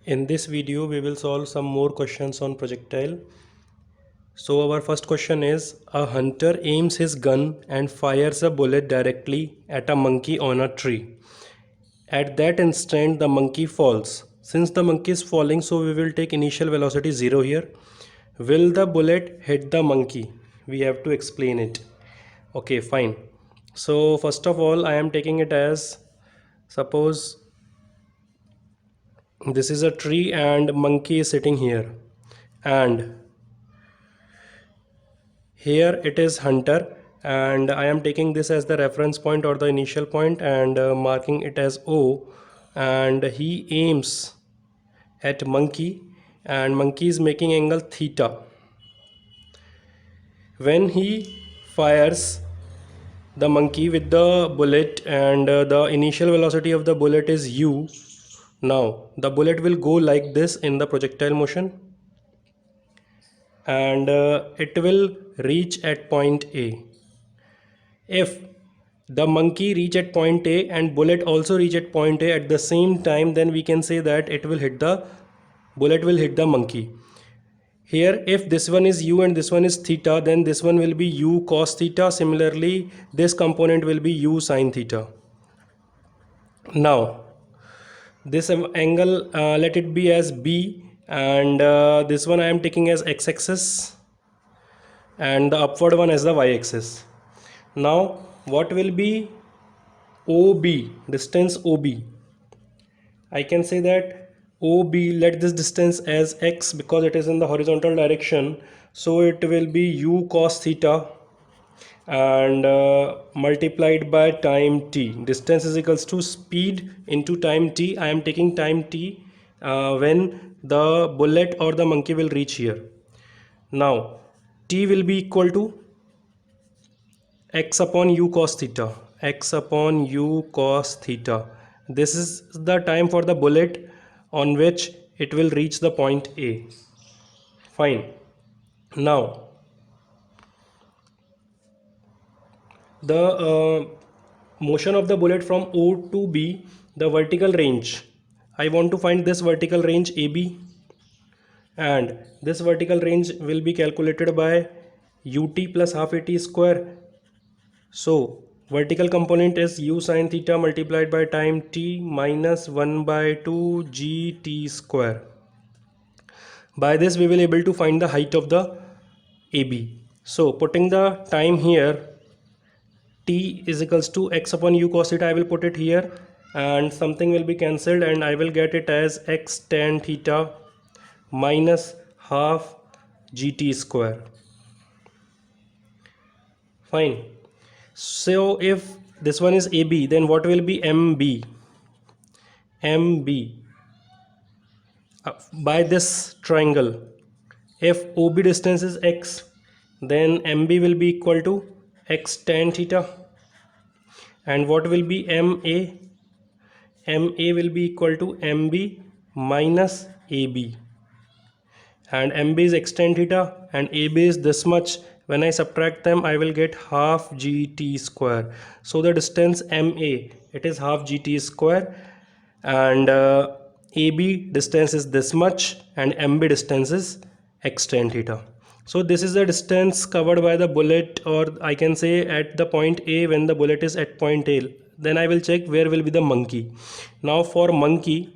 In this video, we will solve some more questions on projectile. So our first question is, a hunter aims his gun and fires a bullet directly at a monkey on a tree. At that instant, the monkey falls. Since the monkey is falling, so we will take initial velocity 0 here. Will the bullet hit the monkey? We have to explain it. Okay, fine. So first of all, I am taking it as, suppose this is a tree and monkey is sitting here, and here it is hunter, and I am taking this as the reference point or the initial point and marking it as O, and he aims at monkey, and monkey is making angle theta. When he fires the monkey with the bullet and the initial velocity of the bullet is u, now the bullet will go like this in the projectile motion, and it will reach at point A. If the monkey reach at point A and bullet also reach at point A at the same time, then we can say that bullet will hit the monkey. Here, if this one is u and this one is theta, then this one will be u cos theta. Similarly, this component will be u sin theta. Now, this angle, let it be as B, and this one I am taking as x-axis and the upward one as the y-axis. Now what will be OB, distance OB? I can say that OB, let this distance as x because it is in the horizontal direction, so it will be u cos theta and multiplied by time t. Distance is equals to speed into time t. I am taking time t when the bullet or the monkey will reach here. Now t will be equal to x upon u cos theta, x upon u cos theta. This is the time for the bullet on which it will reach the point A. Fine. Now the motion of the bullet from O to B, the vertical range, I want to find this vertical range AB, and this vertical range will be calculated by ut plus half at square. So vertical component is u sin theta multiplied by time t minus 1 by 2 gt square. By this we will able to find the height of the AB. So putting the time here, t is equals to x upon u cos theta, I will put it here and something will be cancelled and I will get it as x tan theta minus half gt square. Fine. So if this one is AB, then what will be MB? MB by this triangle, if OB distance is x, then MB will be equal to x tan theta, and what will be MA? MA will be equal to MB minus AB, and MB is x tan theta and AB is this much. When I subtract them, I will get half gt square. So the distance MA, it is half gt square, and AB distance is this much and MB distance is x tan theta. So this is the distance covered by the bullet, or I can say at the point A when the bullet is at point A. Then I will check where will be the monkey. Now for monkey,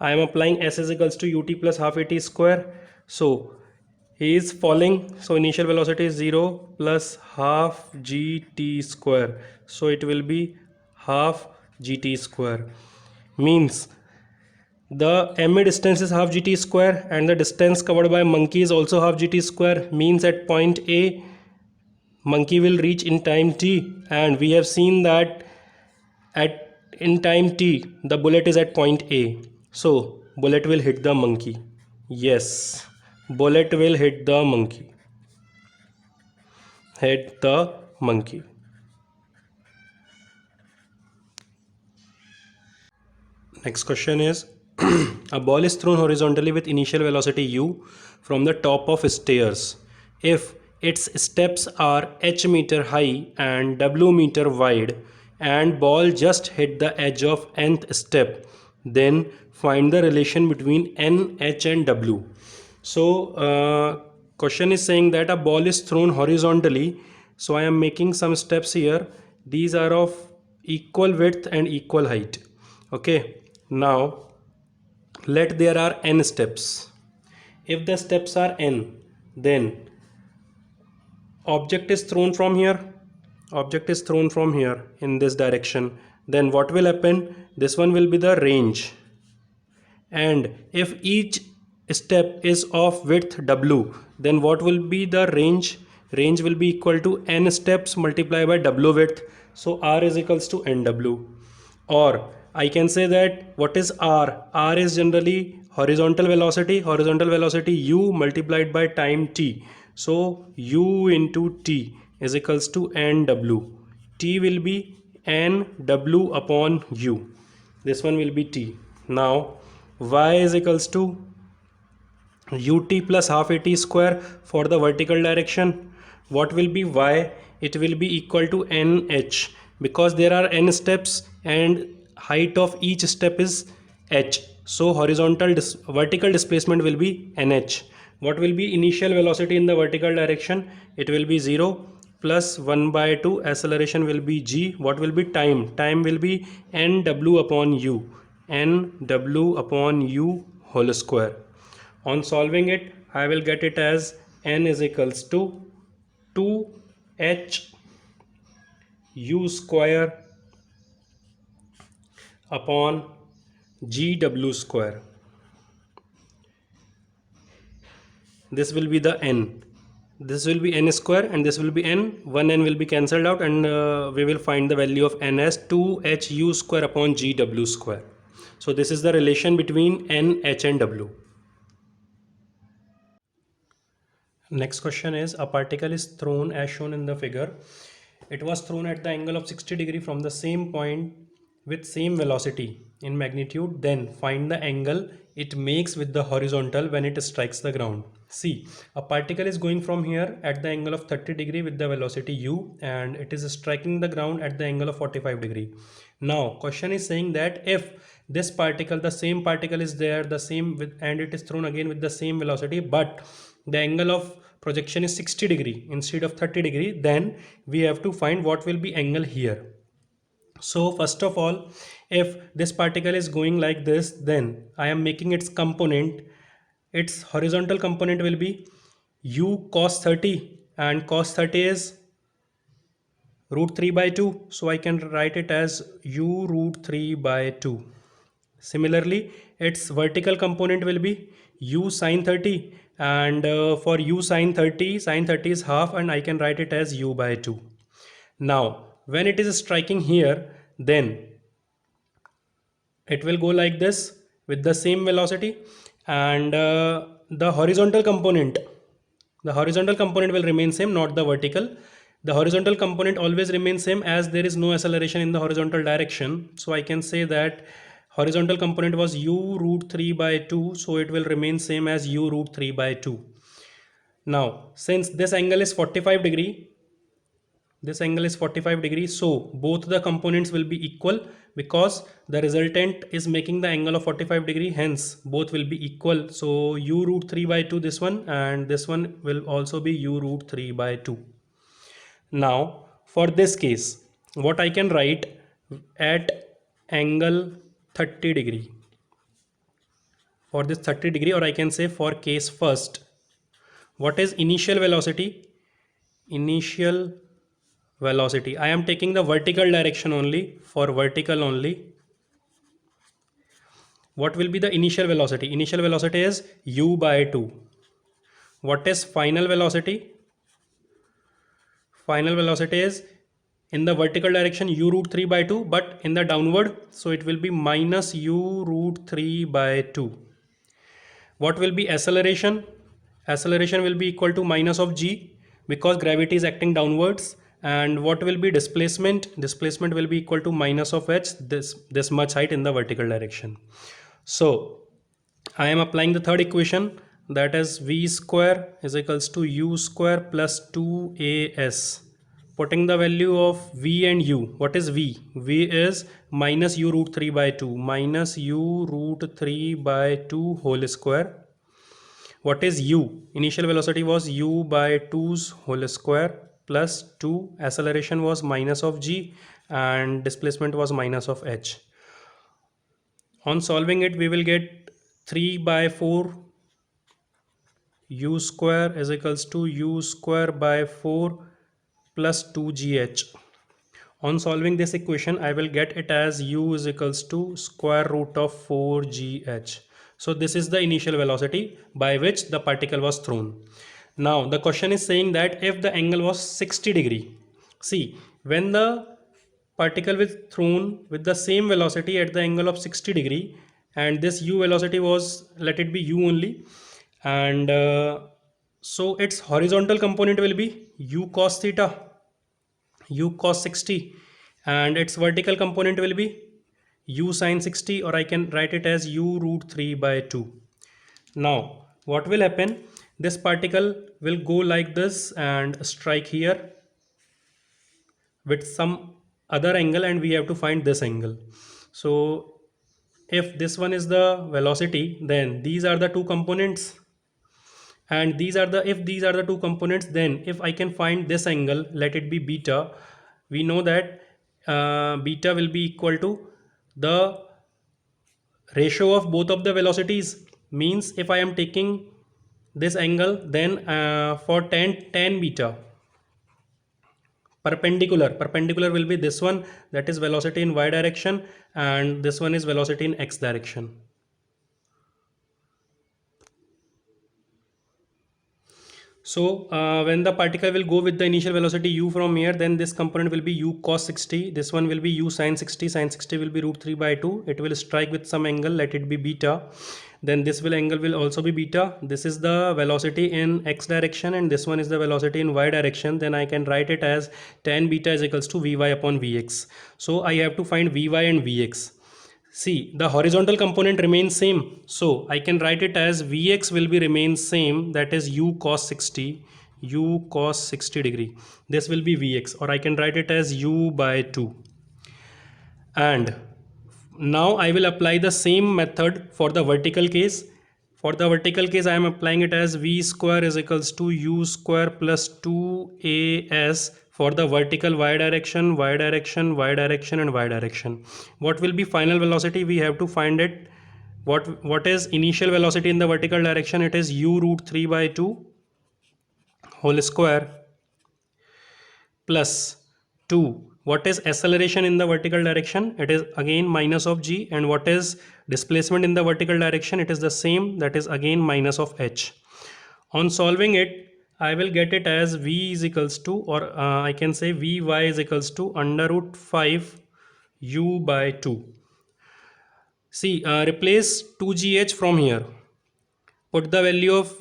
I am applying s is equals to ut plus half at square. So he is falling, so initial velocity is 0 plus half gt square, so it will be half gt square. Means the MA distance is half gt square and the distance covered by monkey is also half gt square. Means at point A monkey will reach in time t, and we have seen that in time t the bullet is at point A, so bullet will hit the monkey. Yes, bullet will hit the monkey. Next question is, a ball is thrown horizontally with initial velocity u from the top of stairs. If its steps are h meter high and w meter wide, and ball just hit the edge of nth step, then find the relation between n, h and w. So question is saying that a ball is thrown horizontally. So I am making some steps here. These are of equal width and equal height. Okay, now let there are n steps. If the steps are n, then object is thrown from here, object is thrown from here in this direction. Then what will happen? This one will be the range, and if each step is of width w, then what will be the range? Range will be equal to n steps multiplied by w width. So r is equals to nw. Or I can say that what is r? R is generally horizontal velocity u multiplied by time t. So u into t is equals to nw. T will be nw upon u. This one will be t. Now y is equals to ut plus half at square for the vertical direction. What will be y? It will be equal to nh, because there are n steps and height of each step is h. So vertical displacement will be nh. What will be initial velocity in the vertical direction? It will be 0 plus 1 by 2. Acceleration will be g. What will be time? Time will be nw upon u, nw upon u whole square. On solving it, I will get it as n is equals to 2h u square upon gw square. This will be the n. This will be n square and this will be n. One n will be cancelled out, and we will find the value of n as 2h u square upon gw square. So this is the relation between n, h and w. Next question is, a particle is thrown as shown in the figure. It was thrown at the angle of 60 degree from the same point with same velocity in magnitude. Then find the angle it makes with the horizontal when it strikes the ground. See, a particle is going from here at the angle of 30 degree with the velocity u, and it is striking the ground at the angle of 45 degree. Now question is saying that if this particle, the same particle is there, the same with, and it is thrown again with the same velocity, but the angle of projection is 60 degree instead of 30 degree, then we have to find what will be angle here. So first of all, if this particle is going like this, then I am making its component, its horizontal component will be u cos 30, and cos 30 is root 3 by 2. So I can write it as u root 3 by 2. Similarly, its vertical component will be u sin 30, and for u sin 30 is half, and I can write it as u by 2. Now when it is striking here, then it will go like this with the same velocity, and the horizontal component will remain same, not the vertical. The horizontal component always remains same as there is no acceleration in the horizontal direction. So I can say that horizontal component was u root 3 by 2, so it will remain same as u root 3 by 2. Now since this angle is 45 degree, so both the components will be equal, because the resultant is making the angle of 45 degree, hence both will be equal. So u root 3 by 2, this one, and this one will also be u root 3 by 2. Now for this case, what I can write, at angle 30 degree, for this 30 degree, or I can say for case first, what is initial velocity? Initial velocity, I am taking the vertical direction only, for vertical only. What will be the initial velocity? Initial velocity is u by 2. What is final velocity? Final velocity is in the vertical direction u root 3 by 2, but in the downward, so it will be minus u root 3 by 2. What will be acceleration? Acceleration will be equal to minus of g, because gravity is acting downwards. And what will be displacement? Displacement will be equal to minus of h, this much height in the vertical direction. So I am applying the third equation, that is v square is equals to u square plus 2as putting the value of v and u. What is v? V is minus u root 3 by 2, minus u root 3 by 2 whole square. What is u? Initial velocity was u by 2's whole square plus 2. Acceleration was minus of g and displacement was minus of h. On solving it, we will get 3 by 4 u square is equals to u square by 4 plus 2gh. On solving this equation, I will get it as u is equals to square root of 4gh. So this is the initial velocity by which the particle was thrown. Now the question is saying that if the angle was 60 degree, see, when the particle was thrown with the same velocity at the angle of 60 degree, and this u velocity was, let it be u only, and so its horizontal component will be u cos theta, u cos 60, and its vertical component will be u sin 60, or I can write it as u root 3 by 2. Now what will happen? This particle will go like this and strike here with some other angle, and we have to find this angle. So if this one is the velocity, then these are the two components, and these are the, if these are the two components, then if I can find this angle, let it be beta, we know that beta will be equal to the ratio of both of the velocities. Means if I am taking this angle, then for tan beta, perpendicular will be this one, that is velocity in y direction, and this one is velocity in x direction. So when the particle will go with the initial velocity u from here, then this component will be u cos 60, this one will be u sin 60, sin 60 will be root 3 by 2, it will strike with some angle, let it be beta, then this angle will also be beta. This is the velocity in x direction and this one is the velocity in y direction. Then I can write it as tan beta is equals to vy upon vx. So I have to find vy and vx. See, the horizontal component remains same, so I can write it as Vx will be remain same, that is u cos 60, u cos 60 degree. This will be Vx, or I can write it as u by 2. And now I will apply the same method for the vertical case. For the vertical case, I am applying it as v square is equals to u square plus 2as for the vertical y direction, y direction, y direction and y direction. What will be final velocity? We have to find it. What is initial velocity in the vertical direction? It is u root 3 by 2 whole square plus 2. What is acceleration in the vertical direction? It is again minus of g. And what is displacement in the vertical direction? It is the same, that is again minus of h. On solving it, I will get it as v is equals to, or I can say vy is equals to under root 5 u by 2. See, replace 2gh from here. Put the value of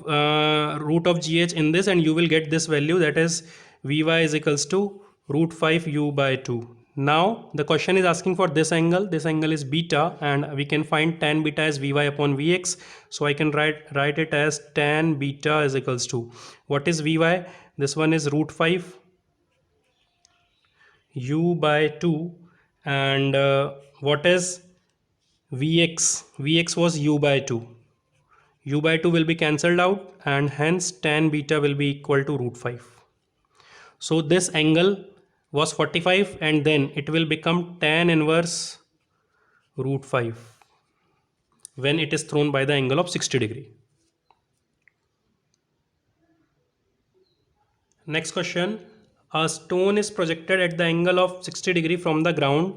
root of gh in this and you will get this value, that is vy is equals to root 5 u by 2. Now the question is asking for this angle. This angle is beta and we can find tan beta as vy upon vx. So I can write it as tan beta is equals to, what is vy? This one is root 5 u by 2, and what is vx? Vx was u by 2. U by 2 will be cancelled out and hence tan beta will be equal to root 5. So this angle was 45 and then it will become tan inverse root 5 when it is thrown by the angle of 60 degree. Next question, a stone is projected at the angle of 60 degree from the ground.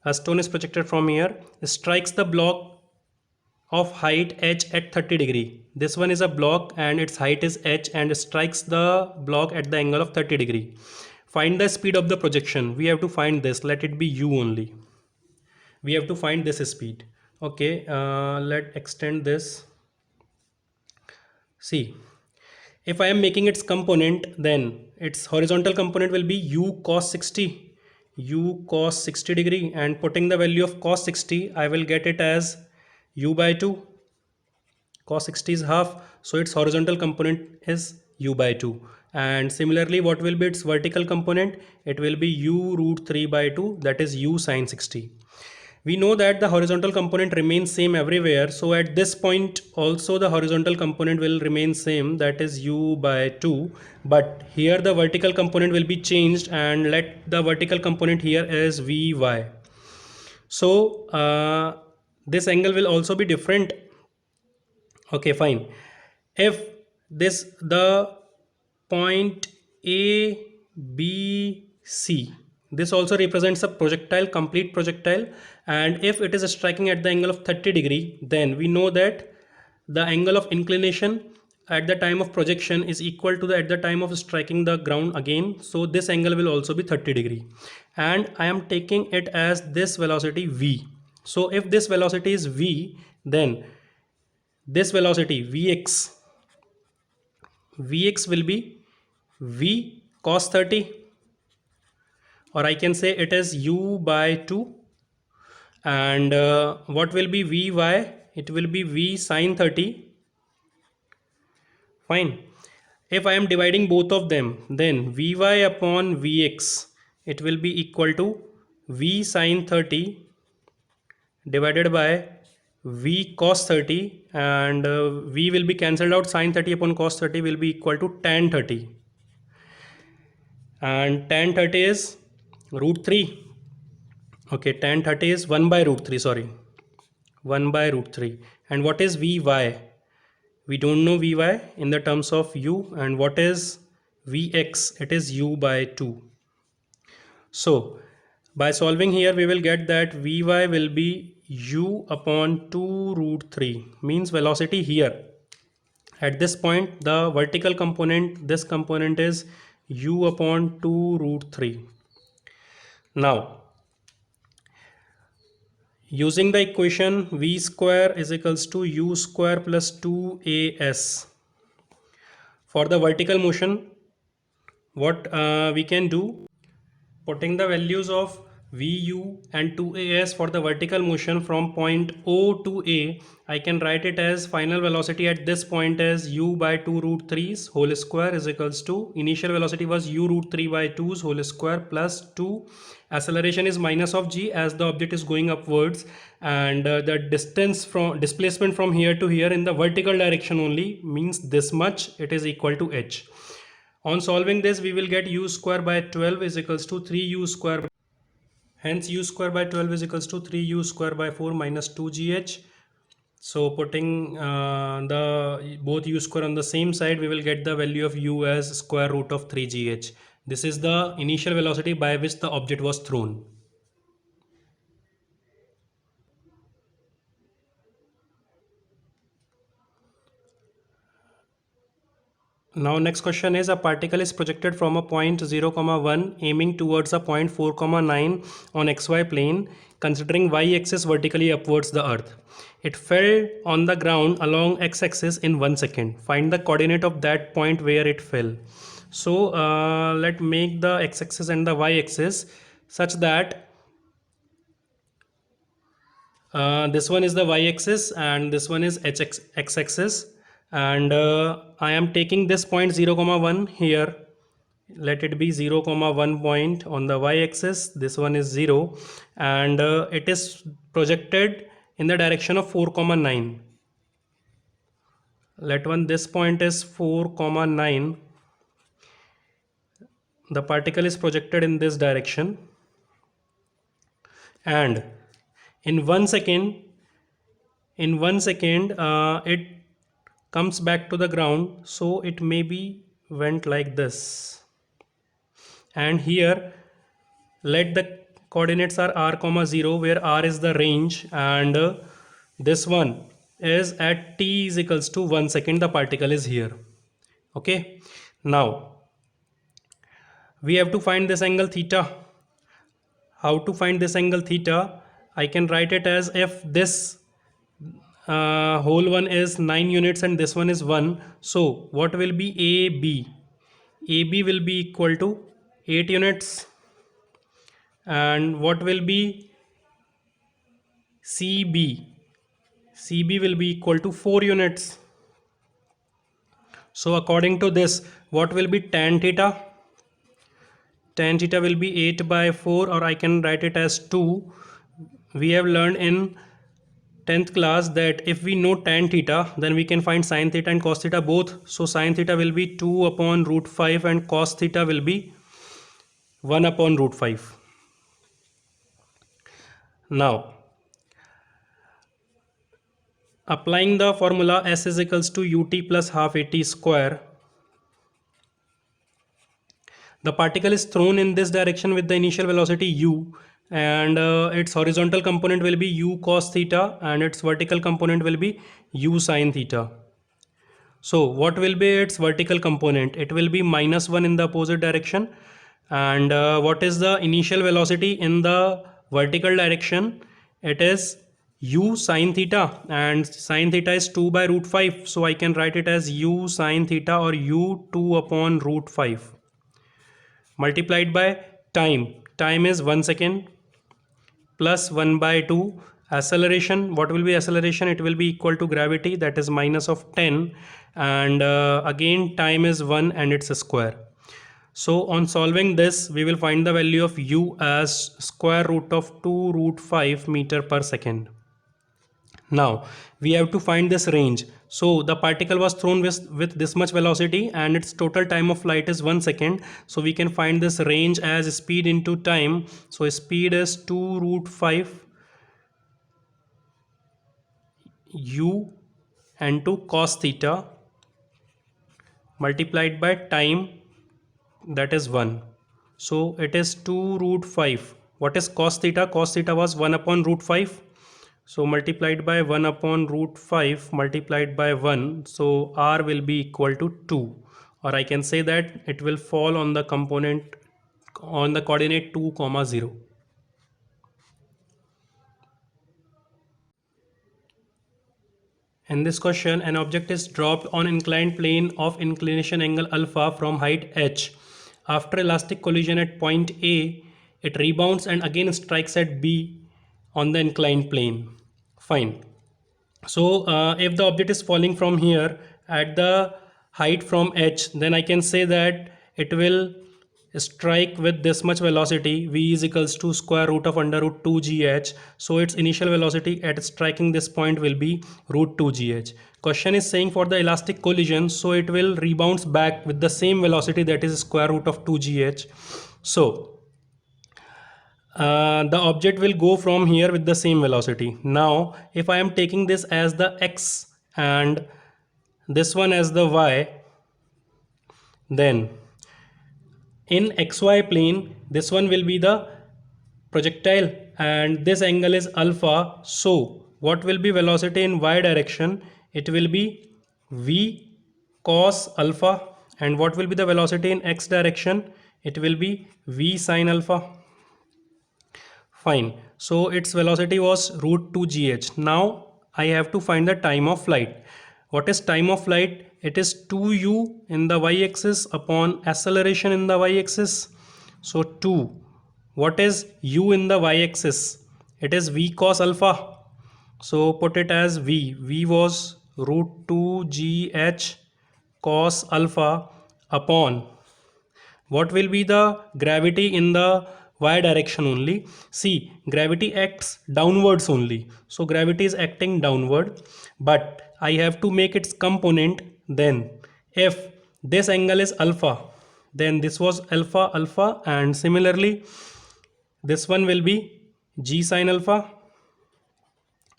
A stone is projected from here, strikes the block of height h at 30 degree. This one is a block and its height is h and strikes the block at the angle of 30 degree. Find the speed of the projection. We have to find this, let it be u only. We have to find this speed. Okay, let's extend this. See, if I am making its component, then its horizontal component will be u cos 60, u cos 60 degree, and putting the value of cos 60, I will get it as u by 2. Cos 60 is half, so its horizontal component is u by 2. And similarly, what will be its vertical component? It will be u root 3 by 2, that is u sine 60. We know that the horizontal component remains same everywhere, so at this point also the horizontal component will remain same, that is u by 2, but here the vertical component will be changed, and let the vertical component here is vy. So this angle will also be different. Okay, fine. If this the point A, B, C, this also represents a projectile, complete projectile, and if it is striking at the angle of 30°, then we know that the angle of inclination at the time of projection is equal to the at the time of striking the ground again. So this angle will also be 30°, and I am taking it as this velocity v. So if this velocity is v, then this velocity vx will be v cos 30, or I can say it is u by 2, and what will be vy? It will be v sine 30. Fine. If I am dividing both of them, then vy upon vx, it will be equal to v sine 30 divided by v cos 30, and v will be cancelled out, sine 30 upon cos 30 will be equal to tan 30, and tan 30 is root 3. Okay, tan 30 is 1 by root 3, sorry, 1 by root 3. And what is vy? We don't know vy in the terms of u, and what is vx? It is u by 2. So by solving here, we will get that vy will be u upon 2 root 3, means velocity here. At this point, the vertical component, this component is u upon 2 root 3. Now, using the equation v square is equals to u square plus 2as, for the vertical motion, what we can do, putting the values of vu and 2as for the vertical motion from point O to A, I can write it as final velocity at this point as u by 2 root 3's whole square is equals to, initial velocity was u root 3 by 2's whole square plus 2, acceleration is minus of g as the object is going upwards, and the distance from displacement from here to here in the vertical direction only means this much, it is equal to h. On solving this, we will get u square by 12 is equals to 3u square. Hence, u square by 12 is equals to 3u square by 4 minus 2gh. So putting the both u square on the same side, we will get the value of u as square root of 3gh. This is the initial velocity by which the object was thrown. Now next question is, a particle is projected from a point 0, 1 aiming towards a point 4, 9 on xy plane, considering y-axis vertically upwards the earth. It fell on the ground along x-axis in 1 second. Find the coordinate of that point where it fell. So let's make the x-axis and the y-axis such that this one is the y-axis and this one is x-axis, and I am taking this point 0, 1 here. Let it be 0, 1 point on the y-axis. This one is 0, and it is projected in the direction of 4, 9. Let one this point is 4, 9. The particle is projected in this direction, and in 1 second it comes back to the ground, so it maybe went like this. And here let the coordinates are r, 0, where r is the range, and this one is at t is equals to 1 second, the particle is here. Okay, now we have to find this angle theta. How to find this angle theta? I can write it as, if this whole one is 9 units and this one is 1, so what will be AB? AB will be equal to 8 units, and what will be CB? CB will be equal to 4 units. So according to this, what will be tan theta? Tan theta will be 8 by 4, or I can write it as 2. We have learned in 10th class that if we know tan theta, then we can find sin theta and cos theta both. So sin theta will be 2 upon root 5 and cos theta will be 1 upon root 5. Now, applying the formula S is equals to ut plus half at square, the particle is thrown in this direction with the initial velocity u, and its horizontal component will be u cos theta and its vertical component will be u sin theta. So what will be its vertical component? It will be -1 in the opposite direction. And what is the initial velocity in the vertical direction? It is u sin theta, and sin theta is 2 by root 5. So I can write it as u sin theta, or u 2 upon root 5, multiplied by time. Time is 1 second plus 1 by 2. Acceleration, what will be acceleration? It will be equal to gravity, that is minus of 10, and again time is 1 and it's a square. So on solving this, we will find the value of u as square root of 2 root 5 meter per second. Now we have to find this range. So the particle was thrown with this much velocity and its total time of flight is 1 second. So we can find this range as speed into time. So speed is 2 root 5 u into cos theta multiplied by time, that is 1. So it is 2 root 5. What is cos theta? Cos theta was 1 upon root 5. So multiplied by 1 upon root 5 multiplied by 1. So r will be equal to 2, or I can say that it will fall on the component on the coordinate 2, 0. In this question, an object is dropped on inclined plane of inclination angle alpha from height h. After elastic collision at point A, it rebounds and again strikes at B on the inclined plane. Fine. So if the object is falling from here at the height from h, then I can say that it will strike with this much velocity. V is equals to square root of under root 2 gh. So its initial velocity at striking this point will be root 2 gh. Question is saying for the elastic collision, so it will rebounds back with the same velocity, that is square root of 2 gh. So the object will go from here with the same velocity. Now if I am taking this as the x and this one as the y, then in xy plane this one will be the projectile and this angle is alpha. So what will be velocity in y direction? It will be v cos alpha. And what will be the velocity in x direction? It will be v sin alpha. Fine. So its velocity was root 2 gh. Now I have to find the time of flight. What is time of flight? It is 2u in the y-axis upon acceleration in the y-axis. So 2. What is u in the y-axis? It is v cos alpha. So put it as v. V was root 2 gh cos alpha upon, what will be the gravity in the y direction only? See, gravity acts downwards only. So gravity is acting downward, but I have to make its component. Then if this angle is alpha, then this was alpha alpha, and similarly this one will be g sin alpha,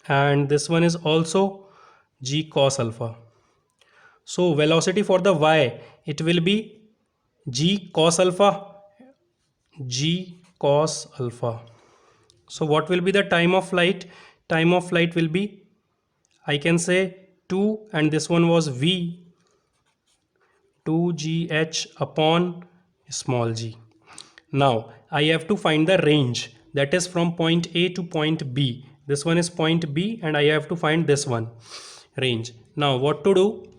and this one is also g cos alpha. So velocity for the y, it will be g cos alpha, g cos alpha. So what will be the time of flight? Time of flight will be, I can say 2, and this one was v 2 gh upon small g. Now I have to find the range, that is from point A to point B. This one is point B and I have to find this one range. Now what to do?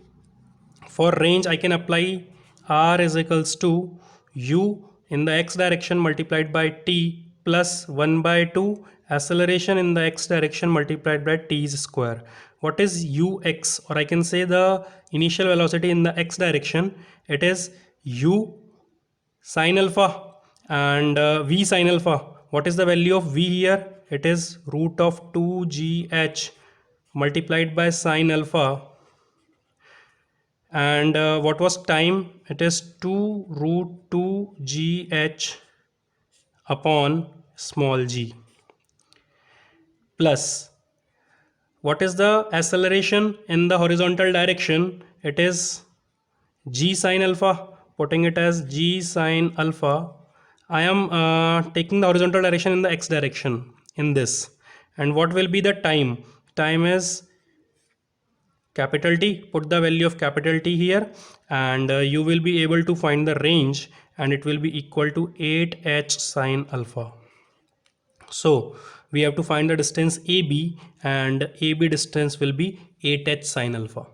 For range I can apply r is equals to u in the x direction multiplied by t plus 1 by 2 acceleration in the x direction multiplied by t's square. What is ux, or I can say the initial velocity in the x direction? It is u sine alpha and v sine alpha. What is the value of v here? It is root of 2gh multiplied by sine alpha, and what was time? It is 2 root 2gh upon small g, plus what is the acceleration in the horizontal direction? It is g sine alpha. Putting it as g sine alpha, I am taking the horizontal direction in the x direction in this. And what will be the time? Time is capital T. Put the value of capital T here, and you will be able to find the range, and it will be equal to 8h sine alpha. So we have to find the distance AB, and AB distance will be 8h sine alpha.